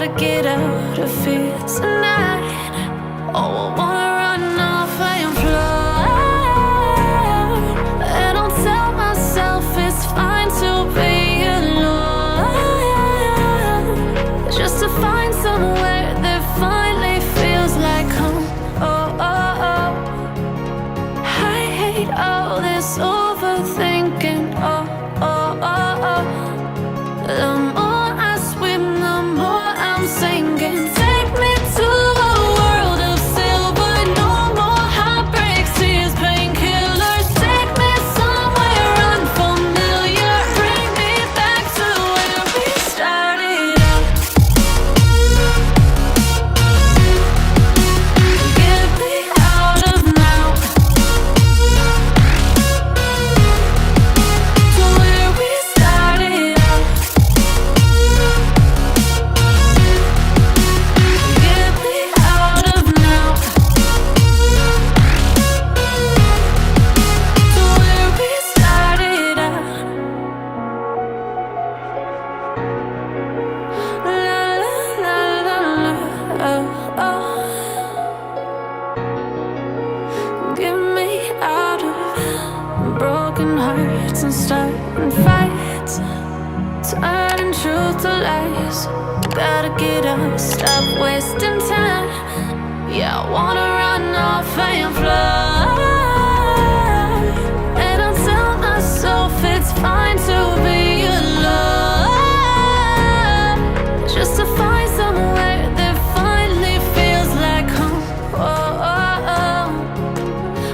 Gotta get out of here tonight. Oh, I wanna run off and fly. And I'll tell myself it's fine to be alone, just to find somewhere that finally feels like home. Oh, oh, oh. I hate all this overthinking. Oh, oh, oh, oh. The more I swim, the more I'm sinking. Take me to a world of silver. No more heartbreaks, tears, painkillers. Take me somewhere unfamiliar. Bring me back to where we started out. Get me out of now, to where we started out. Get me out of now, to where we started out. La la la la la, oh, oh. Get me out of broken hearts and starting fights, turning truth to lies. Gotta get up, stop wasting time. Yeah, I wanna run off and fly. And I'll tell myself it's fine to be alone, just to find somewhere that finally feels like home. Oh, oh, oh.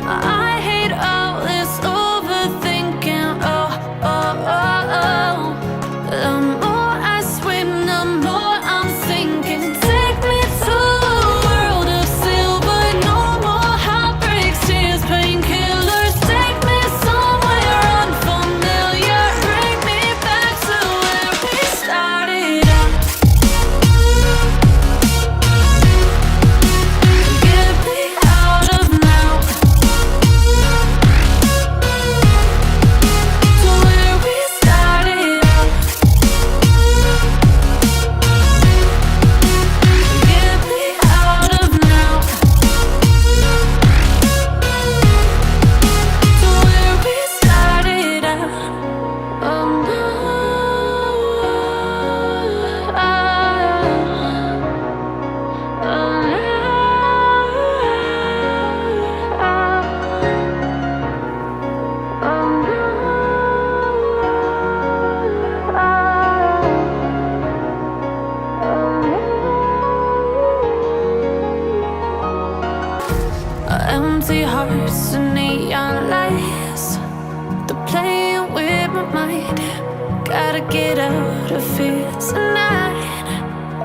I hate all this overthinking. Oh, oh, oh, oh. The more I swim, the more I'm sinking. Take me to a world of silver. No more heartbreaks, tears, painkillers. Take me somewhere unfamiliar. Bring me back to where we started out. Get me out of now, to where we started out. Get me out of now, to where we started out. Oh no, empty hearts and neon lights, they're playing with my mind. Gotta get out of here tonight.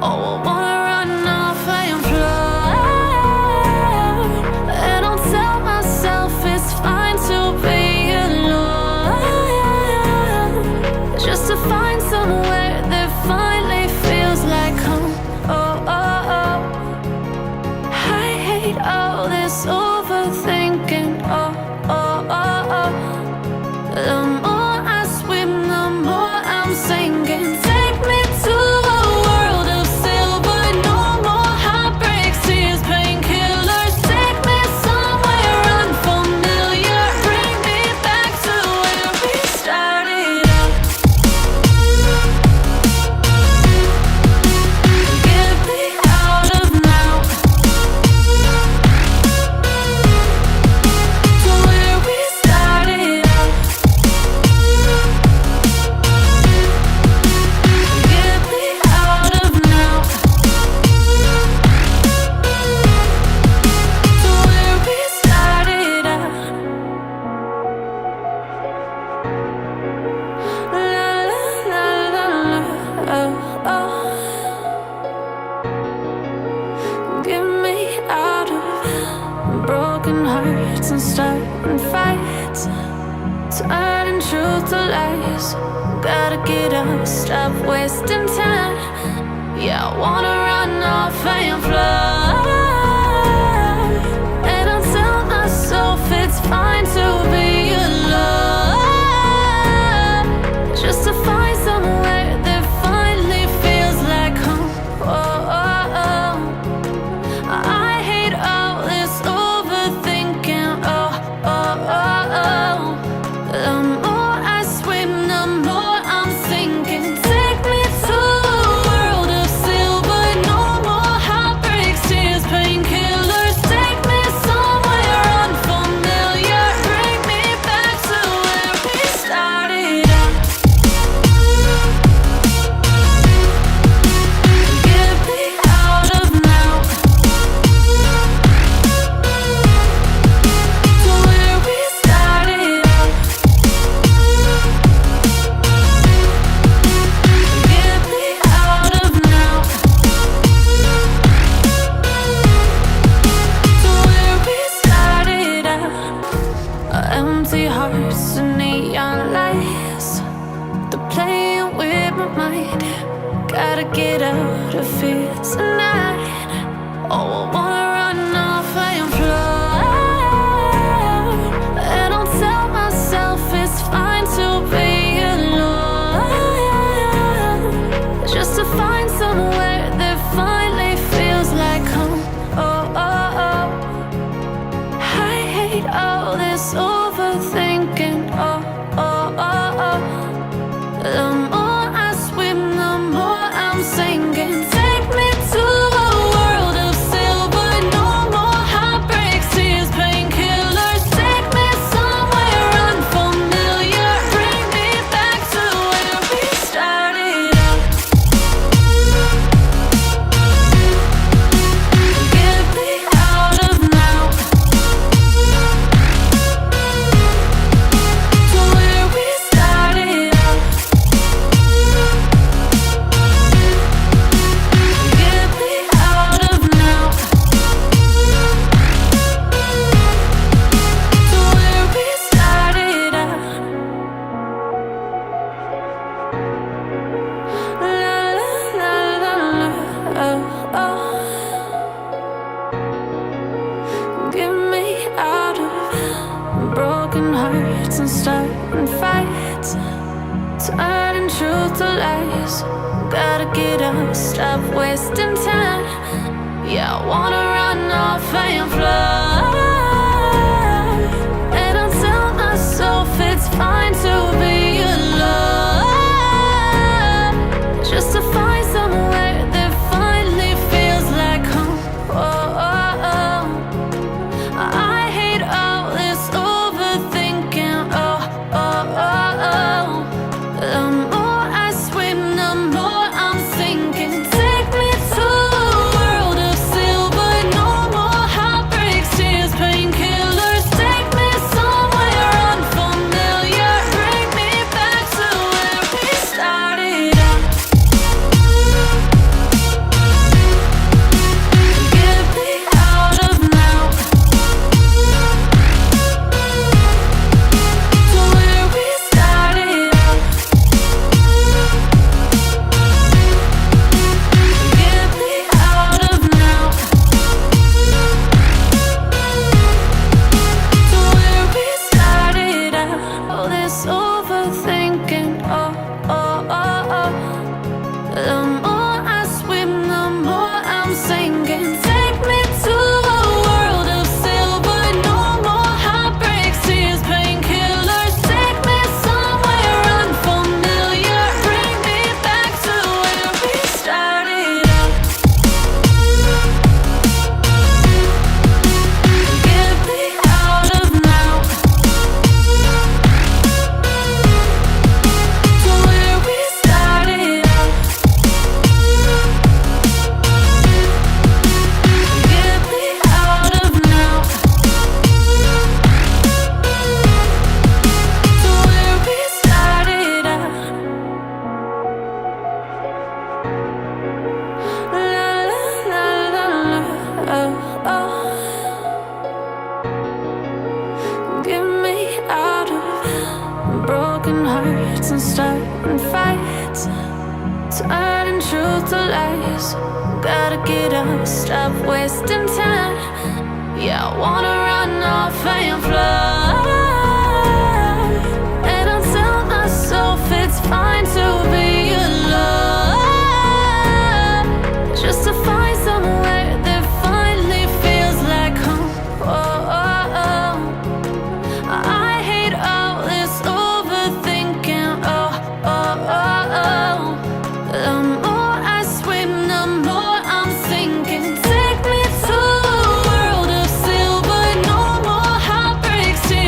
Oh, I wanna run off and fly. And I'll tell myself it's fine to be alone, just to find somewhere that finally feels like home. Oh, oh, oh. I hate all this overthinking. Oh, oh, oh, oh. The more I swim, the more I'm sinking. Take me to a world of silver. No more heartbreaks, tears, painkillers. Take me somewhere unfamiliar. Bring me back to where we started out. Get me out of now, to where we started out. Get me out of now, to where we started out. La la la la la, oh, oh. Get me out of broken hearts and starting fights, turning truth to lies. Gotta get up, stop wasting time. Yeah, I wanna run off and fly. And I'll tell myself it's fine to be alone, just to find somewhere that finally feels like home. Oh, Gotta get out of here tonight. Oh, I wanna run off and fly. And I'll tell myself it's fine to be alone, just to find somewhere that finally feels like home. Oh, oh, oh. I hate all this overthinking. Oh, oh, oh, oh. The more I swim, the more I'm sinking. Take me to a world of silver. No more heartbreaks, tears, painkillers. Take me somewhere unfamiliar. Bring me back to where we started out. Get me out of now, to where we started out. Get me out of now, to where we started out. La la la la la, oh, oh. Get me out of broken hearts and starting fights, turning truth to lies. Gotta get up, stop wasting time. Yeah, I wanna run off and fly. And I'll tell myself it's fine to be alone, just to find somewhere that finally feels like home. Oh, oh, oh. I hate all this overthinking. Oh, oh, oh, oh. The more I swim, the more I'm sinking. Take me to a world of silver. No more heartbreaks, tears, painkillers. Take me somewhere unfamiliar. Bring me back to where we started out. Get me out of now, to where we started out. Get me out of now, to where we started out. All this overthinking. Oh, oh, oh, oh. The more I swim, the more I'm sinking. Take me to a world of silver. No more heartbreaks, tears, painkillers. Take me somewhere unfamiliar. Bring me back to where we started out. Get me out of now, to where we started out. Get me out of now, to where we started out. La la la la la, oh, oh. Get me out of broken hearts and starting fights, turning truth to lies. Gotta get up, stop wasting time. Yeah, I wanna run off and fly. And I'll tell myself it's fine to be alone, just to find somewhere that finally feels like home. Oh, oh, oh. I hate all this overthinking. Oh, oh, oh, oh. The more I swim, the more I'm sinking. Take me to a world of silver. No more heartbreaks, tears,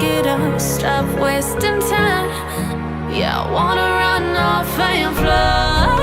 it up, stop wasting time. Yeah, I wanna run off and fly.